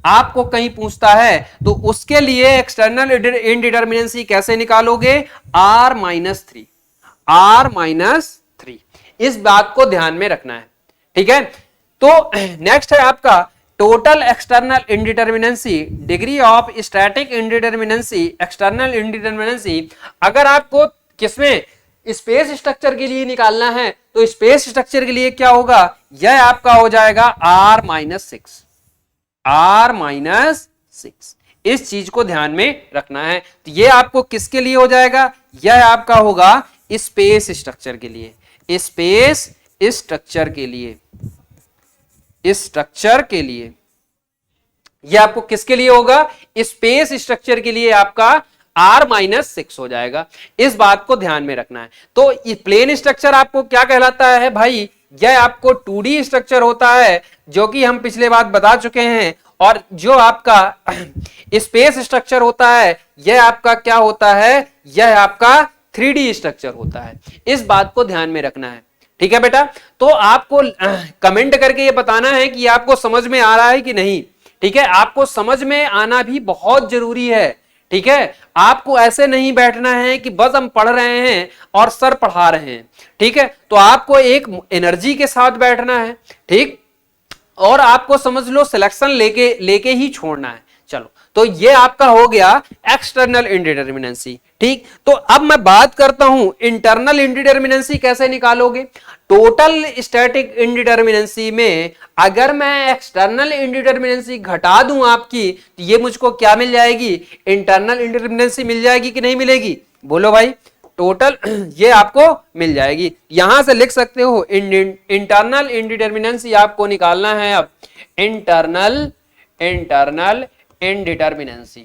आपको कहीं पूछता है तो उसके लिए एक्सटर्नल इनडिटरमिनेंसी कैसे निकालोगे, R माइनस 3, R माइनस 3। इस बात को ध्यान में रखना है, ठीक है। तो नेक्स्ट है आपका total external indeterminacy, degree of static indeterminacy, external indeterminacy. अगर आपको किसमें, स्पेस स्ट्रक्चर के लिए निकालना है तो स्पेस स्ट्रक्चर के लिए क्या होगा, यह आपका हो जाएगा R माइनस 6, R माइनस 6। इस चीज को ध्यान में रखना है। तो ये आपको किसके लिए हो जाएगा, यह आपका होगा स्पेस स्ट्रक्चर के लिए, स्पेस स्ट्रक्चर के लिए, स्ट्रक्चर के लिए। यह आपको किसके लिए होगा, स्पेस स्ट्रक्चर के लिए आपका R माइनस 6 हो जाएगा। इस बात को ध्यान में रखना है। तो प्लेन स्ट्रक्चर आपको क्या कहलाता है भाई, यह आपको 2D स्ट्रक्चर होता है जो कि हम पिछले बार बता चुके हैं, और जो आपका स्पेस स्ट्रक्चर होता है यह आपका क्या होता है, यह आपका 3D स्ट्रक्चर होता है। इस बात को ध्यान में रखना है, ठीक है बेटा। तो आपको कमेंट करके ये बताना है कि आपको समझ में आ रहा है कि नहीं, ठीक है। आपको समझ में आना भी बहुत जरूरी है, ठीक है। आपको ऐसे नहीं बैठना है कि बस हम पढ़ रहे हैं और सर पढ़ा रहे हैं, ठीक है। तो आपको एक एनर्जी के साथ बैठना है, ठीक, और आपको समझ लो सिलेक्शन लेके ही छोड़ना है। चलो, तो ये आपका हो गया एक्सटर्नल इंडिटरमिनेंसी, ठीक। तो अब मैं बात करता हूं इंटरनल इंडिटरमिनेंसी कैसे निकालोगे। टोटल स्टैटिक इंडिटरमिनेंसी में अगर मैं एक्सटर्नल इंडिटरमिनेंसी घटा दूं आपकी, तो ये मुझको क्या मिल जाएगी, इंटरनल इंडिटरमिनेंसी मिल जाएगी कि नहीं मिलेगी, बोलो भाई। टोटल ये आपको मिल जाएगी, यहां से लिख सकते हो इंटरनल इंडिटरमिनेंसी आपको निकालना है। अब इंटरनल इंडिटरमिनेंसी,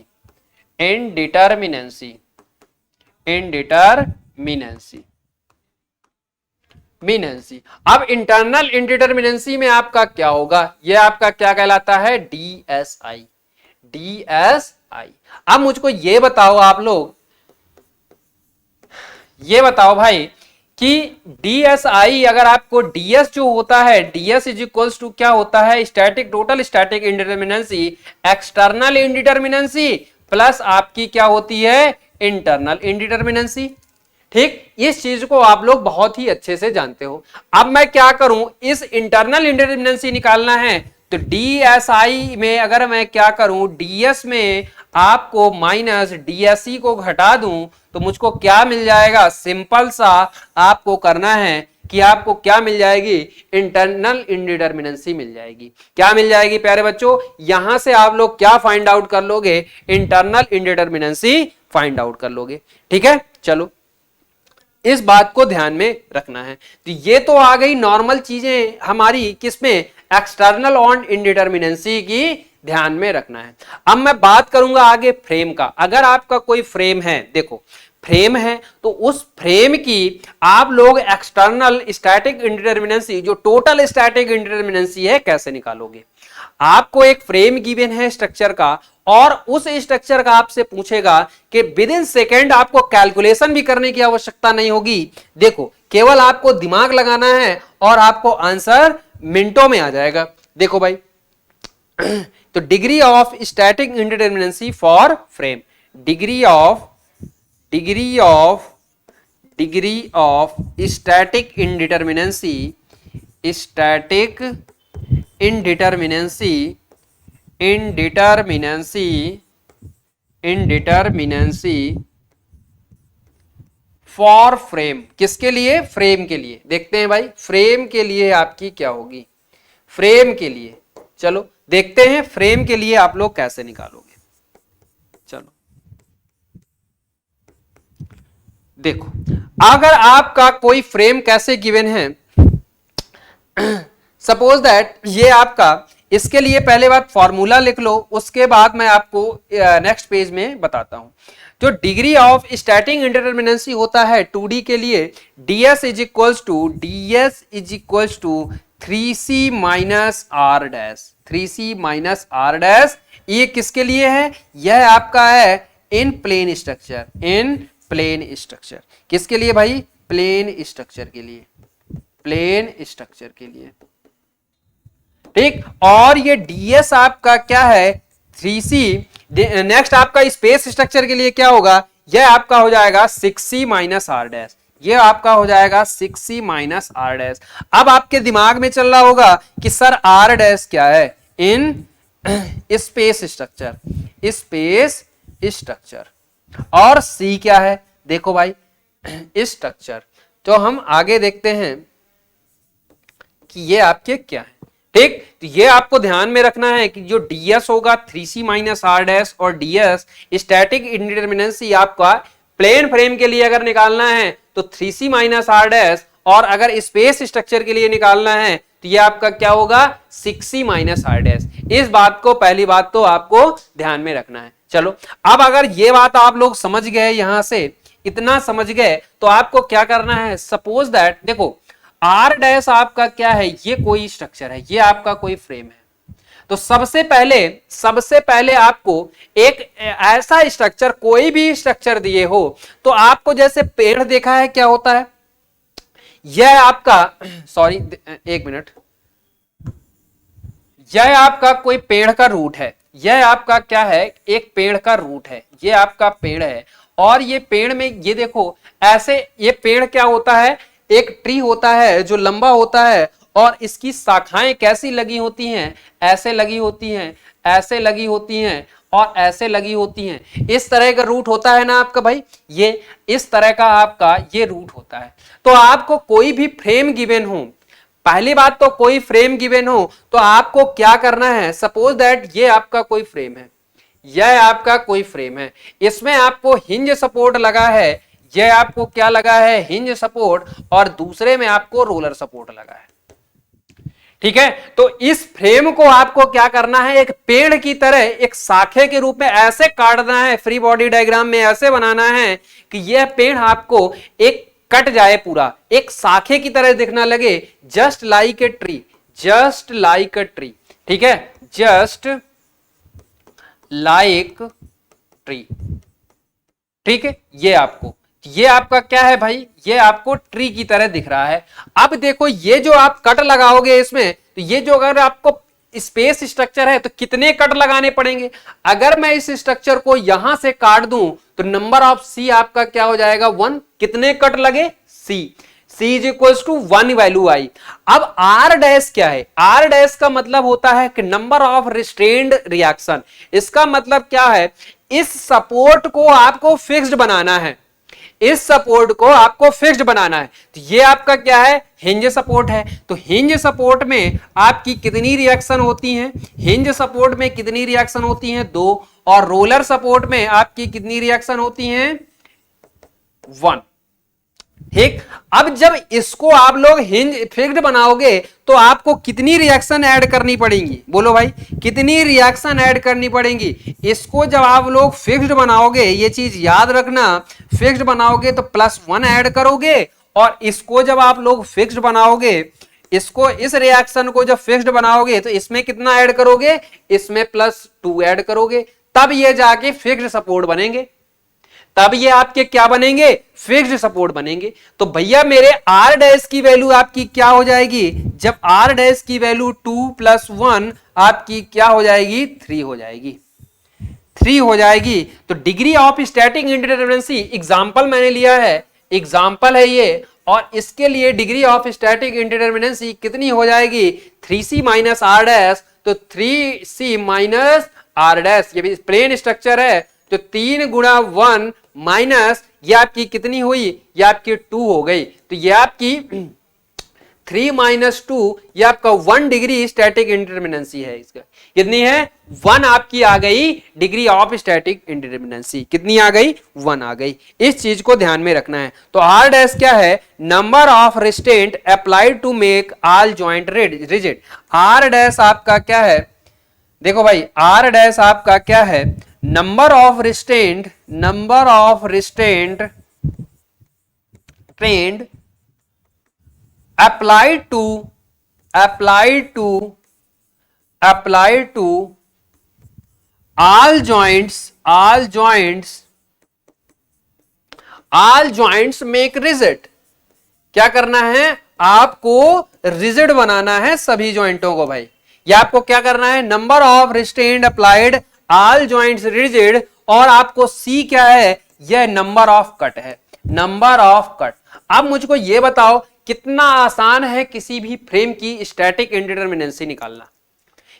मिनेंसी। अब इंटरनल इंडिटरमिनेंसी में आपका क्या होगा, यह आपका क्या कहलाता है, DSI, DSI। अब मुझको ये बताओ आप लोग, ये बताओ भाई कि DSI, अगर आपको DS जो होता है, DS इज इक्वल्स टू क्या होता है, static, total static indeterminacy, external indeterminacy plus आपकी क्या होती है, इंटरनल इंडिटरमिनेंसी, ठीक। इस चीज को आप लोग बहुत ही अच्छे से जानते हो। अब मैं क्या करूं, इस इंटरनल इंडिटरमिनेंसी निकालना है तो DSI में अगर मैं क्या करूं, DS में आपको माइनस DSE को घटा दूं तो मुझको क्या मिल जाएगा, सिंपल सा आपको करना है कि आपको क्या मिल जाएगी, इंटरनल इंडिटरमिनेंसी मिल जाएगी। क्या मिल जाएगी प्यारे बच्चों, यहां से आप लोग क्या फाइंड आउट कर लोगे, इंटरनल इंडिटरमिनेंसी फाइंड आउट कर लोगे। ठीक है, चलो इस बात को ध्यान में रखना है। तो ये तो आ गई नॉर्मल चीजें हमारी, किसमें, एक्सटर्नल ऑन इंडिटरमिनेंसी की ध्यान में रखना है। अब मैं बात करूंगा आगे फ्रेम का। अगर आपका कोई फ्रेम है, देखो फ्रेम है तो उस फ्रेम की आप लोग एक्सटर्नल स्टैटिक इंडिटरमिनेंसी, जो टोटल स्टैटिक इंडिटरमिनेंसी है, कैसे निकालोगे। आपको एक फ्रेम गिवन है स्ट्रक्चर का, और उस स्ट्रक्चर का आपसे पूछेगा कि विद इन सेकेंड, आपको कैलकुलेशन भी करने की आवश्यकता नहीं होगी। देखो केवल आपको दिमाग लगाना है और आपको आंसर मिनटों में आ जाएगा। देखो भाई, तो degree of static indeterminacy for frame, degree of static indeterminacy for frame, किसके लिए, फ्रेम के लिए। देखते हैं भाई फ्रेम के लिए आपकी क्या होगी, फ्रेम के लिए चलो देखते हैं फ्रेम के लिए आप लोग कैसे निकालोगे। चलो देखो, अगर आपका कोई फ्रेम कैसे गिवन है, सपोज दैट ये आपका, इसके लिए पहले बात फॉर्मूला लिख लो, उसके बाद मैं आपको नेक्स्ट पेज में बताता हूं। जो डिग्री ऑफ स्टैटिक इंडिटरमिनेंसी होता है 2D के लिए, ds is equals to 3c minus r dash, 3c minus r dash. ये किसके लिए है, यह आपका है in plane structure, in plane structure. किसके लिए भाई, प्लेन स्ट्रक्चर के लिए, प्लेन स्ट्रक्चर के लिए। ठीक, और ये ds आपका क्या है, 3c। नेक्स्ट आपका स्पेस स्ट्रक्चर के लिए क्या होगा, यह आपका हो जाएगा 6c माइनस r डैश, ये आपका हो जाएगा 6c माइनस r डैश। अब आपके दिमाग में चल रहा होगा कि सर r डैश क्या है, in space structure, space structure, और c क्या है, देखो भाई स्ट्रक्चर। तो हम आगे देखते हैं कि ये आपके क्या है। ठीक, तो ये आपको ध्यान में रखना है कि जो ds होगा 3c माइनस r डैश, और ds स्टैटिक इंडिटरमिनेंसी आपका प्लेन फ्रेम के लिए अगर निकालना है तो 3c माइनस r डैश, और अगर स्पेस स्ट्रक्चर के लिए निकालना है तो ये आपका क्या होगा, 6c माइनस r डैश। इस बात को, पहली बात तो आपको ध्यान में रखना है। चलो अब अगर ये बात आप लोग समझ गए, यहां से इतना समझ गए, तो आपको क्या करना है, सपोज दैट देखो R डैश आपका क्या है, ये कोई स्ट्रक्चर है, ये आपका कोई फ्रेम है। तो सबसे पहले आपको एक ऐसा स्ट्रक्चर, कोई भी स्ट्रक्चर दिए हो तो आपको, जैसे पेड़ देखा है क्या होता है, यह आपका, सॉरी एक मिनट, यह आपका कोई पेड़ का रूट है, यह आपका क्या है, एक पेड़ का रूट है, ये आपका पेड़ है। और ये पेड़ में ये देखो ऐसे, ये पेड़ क्या होता है, एक ट्री होता है जो लंबा होता है, और इसकी शाखाएं कैसी लगी होती हैं, ऐसे लगी होती हैं, ऐसे लगी होती हैं, और ऐसे लगी होती हैं। इस तरह का रूट होता है ना आपका भाई, ये इस तरह का आपका ये रूट होता है। तो आपको कोई भी फ्रेम गिवन हो, पहली बात तो कोई फ्रेम गिवन हो तो आपको क्या करना है, सपोज दैट ये आपका कोई फ्रेम है, यह आपका कोई फ्रेम है, इसमें आपको हिंज सपोर्ट लगा है, यह आपको क्या लगा है, हिंज सपोर्ट, और दूसरे में आपको रोलर सपोर्ट लगा है। ठीक है, तो इस फ्रेम को आपको क्या करना है, एक पेड़ की तरह एक शाखे के रूप में ऐसे काटना है, फ्री बॉडी डायग्राम में ऐसे बनाना है कि यह पेड़ आपको एक कट जाए, पूरा एक शाखे की तरह दिखना लगे, just like a tree, just like a tree. ठीक है, जस्ट लाइक ट्री। ठीक है, ये आपका क्या है भाई, ये आपको ट्री की तरह दिख रहा है। अब देखो ये जो आप कट लगाओगे इसमें, तो ये जो अगर आपको स्पेस स्ट्रक्चर है तो कितने कट लगाने पड़ेंगे। अगर मैं इस स्ट्रक्चर को यहां से काट दूं तो नंबर ऑफ सी आपका क्या हो जाएगा, 1। कितने कट लगे, C. C is equal to 1 value I. अब R डैश क्या है? R डैश का मतलब होता है कि नंबर ऑफ रिस्ट्रेन्ड रिएक्शन। इसका मतलब क्या है? इस सपोर्ट को आपको फिक्स्ड बनाना है, इस सपोर्ट को आपको फिक्स्ड बनाना है। तो ये आपका क्या है? हिंज सपोर्ट है। तो हिंज सपोर्ट में आपकी कितनी रिएक्शन होती हैं? हिंज सपोर्ट में कितनी रिएक्शन होती हैं? 2। और रोलर सपोर्ट में आपकी कितनी रिएक्शन होती हैं? 1। ठीक। अब जब इसको आप लोग हिंज फिक्स्ड बनाओगे तो आपको कितनी रिएक्शन ऐड करनी पड़ेगी? बोलो भाई, कितनी रिएक्शन ऐड करनी पड़ेगी? इसको जब आप लोग फिक्स्ड बनाओगे, ये चीज याद रखना, फिक्स्ड बनाओगे तो +1 ऐड करोगे, और इसको जब आप लोग फिक्स्ड बनाओगे, इसको इस रिएक्शन को जब फिक्स्ड बनाओगे तो इसमें कितना ऐड करोगे? इसमें +2 ऐड करोगे, तब ये जाके फिक्स्ड सपोर्ट बनेंगे, तब ये आपके क्या बनेंगे? फिक्स्ड सपोर्ट बनेंगे। तो भैया मेरे R डैश की वैल्यू आपकी क्या हो जाएगी? जब R डैश की वैल्यू 2 + 1 आपकी क्या हो जाएगी? 3 हो जाएगी, 3 हो जाएगी। तो डिग्री ऑफ स्टैटिक इंडिटरमिनेंसी एग्जांपल मैंने लिया है, एग्जांपल है ये, और इसके लिए डिग्री ऑफ स्टैटिक इंडिटरमिनेंसी कितनी हो जाएगी? 3C - R dash. तो 3C - R डैश, ये भी प्लेन स्ट्रक्चर है, तो 3 × 1 माइनस ये आपकी कितनी हुई? ये आपकी 2 हो गई। तो ये आपकी 3 - 2, ये आपका 1 डिग्री स्टैटिक इंडिटरमिनेंसी है। इसका कितनी है? 1 आपकी आ गई डिग्री ऑफ स्टैटिक इंडिटरमिनेंसी। कितनी आ गई? 1 आ गई। इस चीज को ध्यान में रखना है। तो R डैश क्या है? Number of restraint applied to make all joint rigid. R dash आपका क्या है? देखो भाई, R डैश आपका क्या है? Number of restraint trend applied to all joints make rigid। क्या करना है? आपको रिजिड बनाना है सभी जॉइंटों को भाई। ये आपको क्या करना है? Number of restraint applied all joints rigid, और आपको C क्या है? यह नंबर ऑफ कट है, नंबर ऑफ कट। अब मुझको ये बताओ कितना आसान है किसी भी फ्रेम की स्टैटिक इंडिटरमिनेंसी निकालना?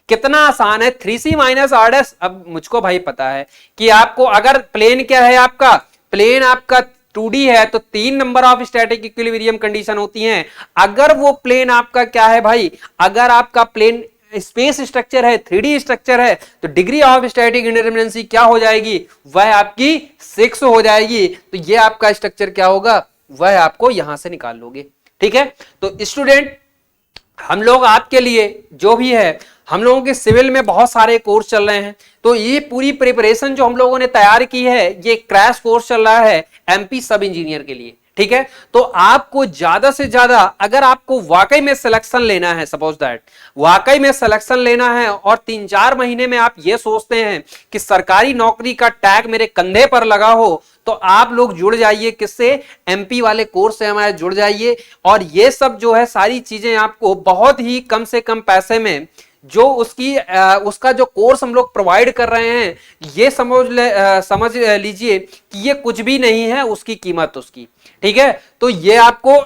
कितना आसान है? 3C - R dash. अब मुझको भाई पता है कि आपको अगर प्लेन क्या है आपका? प्लेन आपका 2D है तो 3 number of static equilibrium condition होती हैं। अगर वो प्लेन आपका क्या है भाई? अगर आपका प्लेन स्पेस स्ट्रक्चर है, 3D स्ट्रक्चर है, तो डिग्री ऑफ स्टैटिक इंडिटरमिनेंसी क्या हो जाएगी? वह आपकी 6 हो जाएगी। तो ये आपका स्ट्रक्चर क्या होगा? वह आपको यहां से निकाल लोगे। ठीक है। तो स्टूडेंट, हम लोग आपके लिए जो भी है, हम लोगों के सिविल में बहुत सारे कोर्स चल रहे हैं, तो ये पूरी प्रिपरेशन जो हम लोगों ने तैयार की है, ये क्रैश कोर्स चल रहा है MP सब इंजीनियर के लिए। ठीक है। तो आपको ज्यादा से ज्यादा, अगर आपको वाकई में सिलेक्शन लेना है, सपोज दैट वाकई में सिलेक्शन लेना है, और 3-4 महीने में आप ये सोचते हैं कि सरकारी नौकरी का टैग मेरे कंधे पर लगा हो, तो आप लोग जुड़ जाइए। किससे? MP वाले कोर्स से हमारे जुड़ जाइए। और ये सब जो है सारी चीजें आपको बहुत ही कम से कम पैसे में, जो उसका जो कोर्स हम लोग प्रोवाइड कर रहे हैं, ये समझ लीजिए कि ये कुछ भी नहीं है उसकी कीमत उसकी। ठीक है। तो ये आपको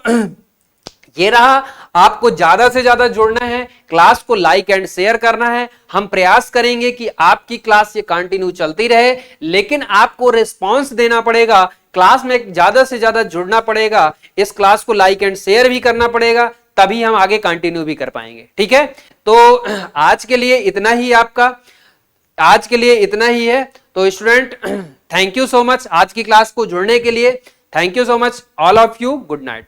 ये रहा, आपको ज्यादा से ज्यादा जुड़ना है, क्लास को लाइक एंड शेयर करना है। हम प्रयास करेंगे कि आपकी क्लास ये कंटिन्यू चलती रहे, लेकिन आपको रिस्पांस देना पड़ेगा, क्लास में ज्यादा से ज्यादा जुड़ना पड़ेगा, इस क्लास को लाइक एंड शेयर भी करना पड़ेगा, तभी हम आगे कंटिन्यू भी कर पाएंगे। ठीक है। तो आज के लिए इतना ही, आपका आज के लिए इतना ही है। तो student, thank you so much आज की क्लास को जुड़ने के लिए। Thank you so much all of you. Good night.